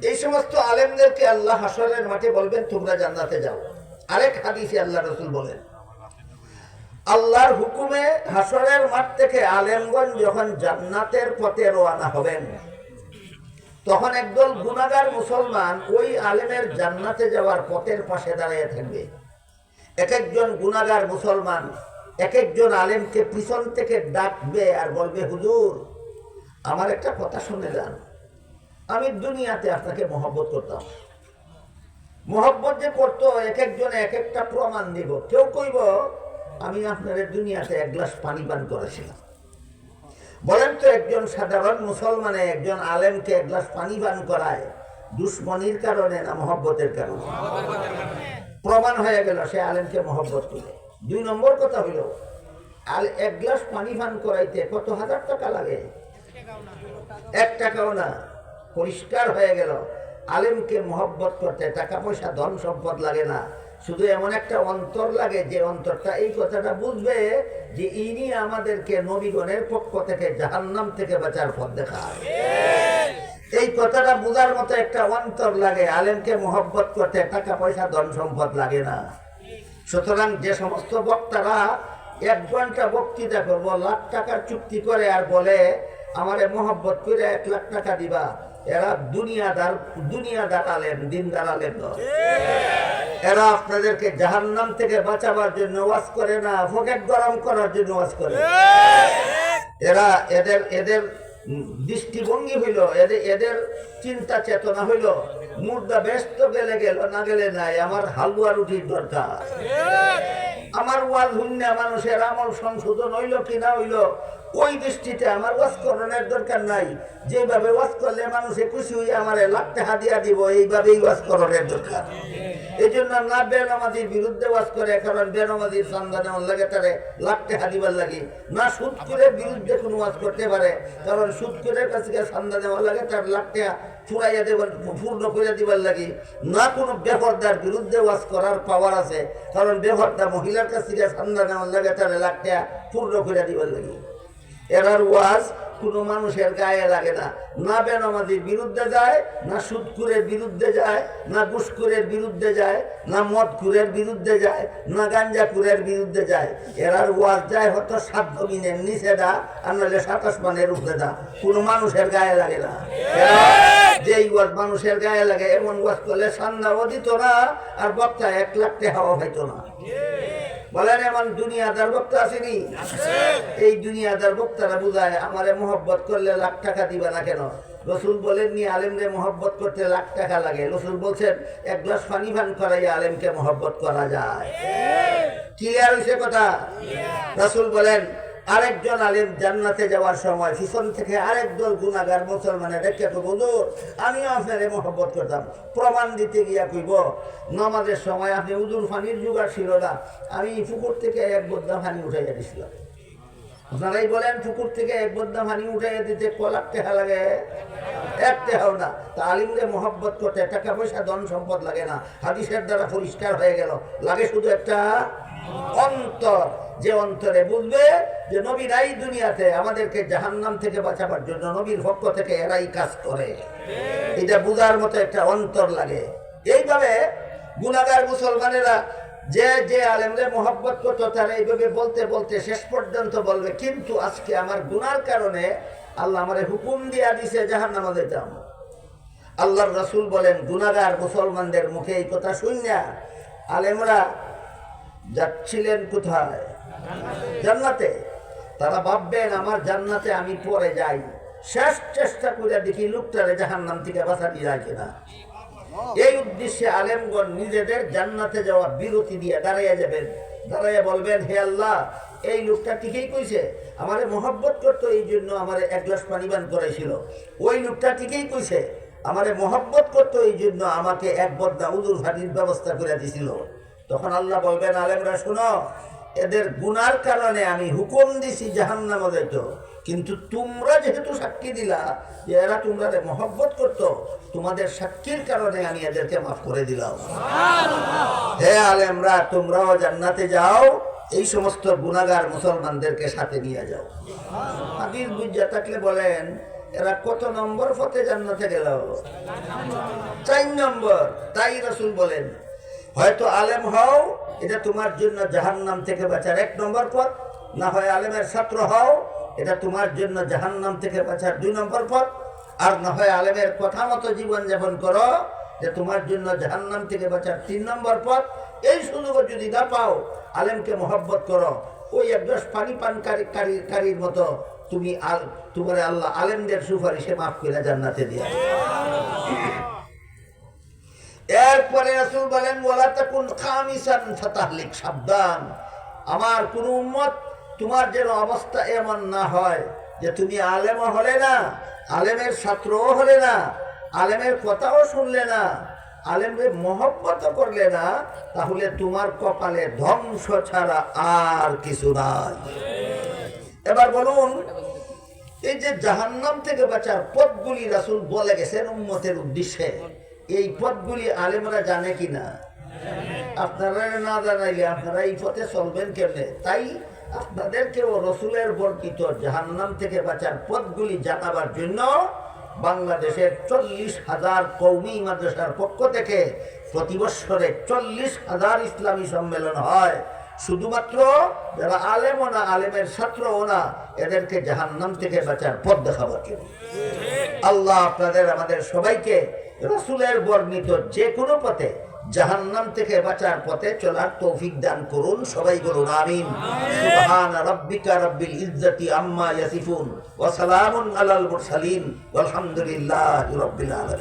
এই সমস্ত আলেমদেরকে আল্লাহ হাসরের মাঠে বলবেন, তোমরা জান্নাতে যাও। আরেক হাদিসে আল্লাহ রাসূল বলেন, আল্লাহর হুকুমে হাসরের মাঠ থেকে আলেমগণ যখন জান্নাতের পথে রওনা হবেন, তখন একদল গুনাহগার মুসলমান ওই আলেমের জান্নাতে যাওয়ার পথের পাশে দাঁড়িয়ে থাকবে। এক একজন গুনাহগার মুসলমান এক একজন আলেমকে পিছন থেকে ডাকবে আর বলবে, হুজুর, আমার একটা কথা শুনে যান। আমি দুনিয়াতে আপনাকে মহব্বত করতাম। মহব্বত যে করতো, এক একজনে এক একটা প্রমাণ দিব। কেউ কইব, আমি আপনার দুনিয়াতে এক গ্লাস পানি পান করেছিলাম। বলেন তো, একজন সাধারণ মুসলমানে একজন আলেমকে এক গ্লাস পানি পান করায়, দুশ্মনির কারণে না মহব্বতের কারণে? প্রমাণ হয়ে গেল সে আলেমকে মহব্বত করে। 2 নম্বর কথা হইল, এক গ্লাস পানি পান করাইতে কত হাজার টাকা লাগে? 1 টাকাও না। পরিষ্কার হয়ে গেল আলেমকে মহব্বত করতে টাকা পয়সা ধন সম্পদ লাগে না, শুধু এমন একটা অন্তর লাগে যে অন্তরটা এই কথাটা বুঝবে যে ইনি আমাদেরকে নবীগণের পক্ষ থেকে জাহান্নাম থেকে বাঁচার পথ দেখায়। এই কথাটা বোঝার মতো একটা অন্তর লাগে। আলেমকে মহব্বত করতে টাকা পয়সা ধন সম্পদ লাগে না। সুতরাং যে সমস্ত বক্তারা 1 ঘন্টা বক্তৃতা করবো, লাখ টাকার চুক্তি করে আর বলে আমারে মহব্বত করে 1 লাখ টাকা দিবা, এরা দুনিয়াদার আলেম, দিনদার আলেম নয়। এরা আপনাদেরকে জাহান্নাম থেকে বাঁচাবার জন্য ওয়াজ করে না, পকেট গরম করার জন্য ওয়াজ করে। এরা এদের দৃষ্টিভঙ্গি হইল, এদের চিন্তা চেতনা হইল মুর্দা ব্যস্ত গেলে গেল, না গেলে নাই, আমার হালুয়া রুটির দরকার। আমার ওয়াজ হুন্না মানুষের আমল সংশোধন হইল কি না হইল ওই দৃষ্টিতে আমার ওয়াজ করানোর দরকার নাই। যেভাবে ওয়াজ করলে মানুষে খুশি হয়ে আমার 1 লাখ টাকা দিয়া দিব, এইভাবেই ওয়াজ করানোর দরকার। এই জন্য না বেনামাজির বিরুদ্ধে ওয়াজ করে, কারণ বেনামাজির চান্দা নেওয়ার লাগে তারে 1 লাখ টাকা দিবার লাগে। না সুদখোরের বিরুদ্ধে কোনো ওয়াজ করতে পারে, কারণ সুদখোরের কাছে চান্দা নেওয়ার লাগে তার 1 লাখ টাকা চুরাইয়া দেবার, পূর্ণ করে দিবার লাগে। না কোনো বেপরদার বিরুদ্ধে ওয়াজ করার পাওয়ার আছে, কারণ বেপরদা মহিলার কাছ থেকে চান্দা নেওয়ার লাগে তার 1 লাখ টাকা পূর্ণ করে দিবার লাগে। এরার ওয়াজ কোনো মানুষের গায়ে লাগে না। না বেনামাজির বিরুদ্ধে যায়, না সুদখোরের বিরুদ্ধে যায়, না ঘুষখোরের বিরুদ্ধে যায়, না মদখোরের বিরুদ্ধে যায়, না গাঞ্জাখোরের বিরুদ্ধে যায়। এরার ওয়াজ যায় হয়তো 7 জমিনের নিচে দা, আর নাহলে 7 আসমানের উপরে দা, কোনো মানুষের গায়ে লাগে না। যেই ওয়াজ মানুষের গায়ে লাগে এমন ওয়াজ করলে সান্দাও দিত না, আর বক্তা 1 লাখ টাকাও পাইতো না। বলেন এমন দুনিয়াদার বক্তা আসেনি? এই দুনিয়াদার বক্তারা বুঝায় আমারে মহব্বত করলে 1 লাখ টাকা দিবা না কেন? রসুল বলেননি আলেমরে মহব্বত করতে 1 লাখ টাকা লাগে। রসুল বলছেন 1 গ্লাস পানি পান করাই আলেমকে মহব্বত করা যায়। ক্লিয়ার হয়েছে কথা? রসুল বলেন আরেকজন আলেম জান্নাতে যাওয়ার সময় পিছন থেকে আরেক দল গুনাহগার মুসলমানের রেখে তো হুজুর আমিও আপনারে মহব্বত করতাম। প্রমাণ দিতে গিয়া কইব নামাজের সময় আপনি উজুর পানির জোগাড় ছিল না, আমি পুকুর থেকে 1 বোতল পানি উঠাইয়া দিছিলাম। আপনারাই বলেন পুকুর থেকে 1 বোতল পানি উঠাইয়া দিতে 1 লাখ টাকা লাগে? 1 টাকাও না। তা আলিমরে মহব্বত করতে টাকা পয়সা ধন সম্পদ লাগে না। হাদিসের দ্বারা পরিষ্কার হয়ে গেল, লাগে শুধু একটা অন্তর, যে অন্তরে বুঝবে যে নবী নাই দুনিয়াতে, আমাদেরকে জাহান্নাম থেকে বাঁচাবার জন্য নবীর পক্ষ থেকে এরাই কাজ করে। এটা বুঝার মতো একটা অন্তর লাগে। এইভাবে গুনাহগার মুসলমানেরা যে আলেমরে মহব্বত করতো তারা এইভাবে বলতে বলতে শেষ পর্যন্ত বলবে কিন্তু আজকে আমার গুনার কারণে আল্লাহ আমারে হুকুম দিয়া দিছে জাহান্নামে যেতাম। আল্লাহর রাসূল বলেন গুনাহগার মুসলমানদের মুখে এই কথা শুনিয়া আলেমরা যাচ্ছিলেন কোথায়? জান্নাতে। তারা ভাববেন আমার জান্নাতে আমি পরে যাই, শেষ চেষ্টা করে দেখি লোকটারে জাহান্নাম থেকে বাঁচাতে যায় কিনা। এই উদ্দেশ্যে আলেমগণ নিজেদের জান্নাতে যাওয়া বিরতি দিয়ে দাঁড়াইয়া যাবেন, দাঁড়াইয়া বলবেন হে আল্লাহ এই লোকটা ঠিকই কইছে, আমারে মহব্বত করতো এই জন্য আমারে 1 গ্লাস পানি পান করাইছিল। ওই লোকটা ঠিকই কইছে আমারে মহব্বত করতো এই জন্য আমাকে 1 বদনা উজুর পানির ব্যবস্থা করে দিছিল। তখন আল্লাহ বলবেন আলেমরা শোনো, এদের গুনার কারণে আমি হুকুম দিছি জাহান্নামে যাইত, কিন্তু তোমরা যেহেতু সাক্ষী দিলা যে এরা তোমরা মহব্বত করতো, তোমাদের সাক্ষীর কারণে আমি এদেরকে মাফ করে দিলাম। হে আলেমরা তোমরাও জান্নাতে যাও, এই সমস্ত গুনাহগার মুসলমানদেরকে সাথে নিয়ে যাও। হাদিস বুঝা থাকলে বলেন এরা কত নম্বর পথে জান্নাতে গেল? 4 নম্বর। তাই রাসূল বলেন হয়তো আলেম হও, এটা তোমার জন্য জাহান্নাম থেকে বাঁচার 1 নম্বর পথ, না হয় আলেমের ছাত্র হও, এটা তোমার জন্য জাহান্নাম থেকে বাঁচার 2 নম্বর পথ, আর না হয় আলেমের কথা মতো জীবন যাপন করো, যে তোমার জন্য জাহান্নাম থেকে বাঁচার 3 নম্বর পথ। এই সুযোগ যদি না পাও আলেমকে মহব্বত করো, ওই 1 গ্লাস পানি পানকারীর মতো তুমি তোমার আল্লাহ আলেমদের সুপারিশে মাফ করে জান্নাতে দিয়ে। এরপরে রাসূল বলেন ওয়ালা তাকুন খামিসান ফাতাহলিক, সাবধান আমার কোন উম্মত তোমার যেন অবস্থা এমন না হয় যে তুমি আলেমও হলে না, আলেমের ছাত্রও হলে না, আলেমের কথাও শুনলে না, আলেমরে মহব্বত করলে না, তাহলে তোমার কপালে ধ্বংস ছাড়া আর কিছু নাই। এবার বলুন, এই যে জাহান্নাম থেকে বাঁচার পথগুলি রাসূল বলে গেছেন উম্মতের উদ্দেশ্যে, এই পথগুলি আলেমরা জানে কিনা? আপনারা না জানাইলে আপনারা এই পথে চলবেন কেমনে? তাই আপনাদেরকেও রসুলের বর্ণিত জাহান্নাম থেকে বাঁচার পথগুলি জানাবার জন্য বাংলাদেশের 40,000 কওমি মাদ্রাসার পক্ষ থেকে প্রতি বছরে 40,000 ইসলামী সম্মেলন হয়। শুধুমাত্র যারা আলেমও না, আলেমের ছাত্রও না, এদেরকে জাহান্নাম থেকে বাঁচার পথ দেখাবার জন্য। আল্লাহ আপনাদের আমাদের সবাইকে রসুলের বর্ণিত যে কোনো পথে জাহান্নাম থেকে বাঁচার পথে চলার তৌফিক দান করুন। সবাই বলুন আমিন। সুবহান রাব্বিকা রাব্বিল ইজ্জাতি আম্মা ইয়াসিফুন ওয়া সালামুন আলাল মুরসালিন ওয়ালহামদুলিল্লাহি রাব্বিল আলামিন।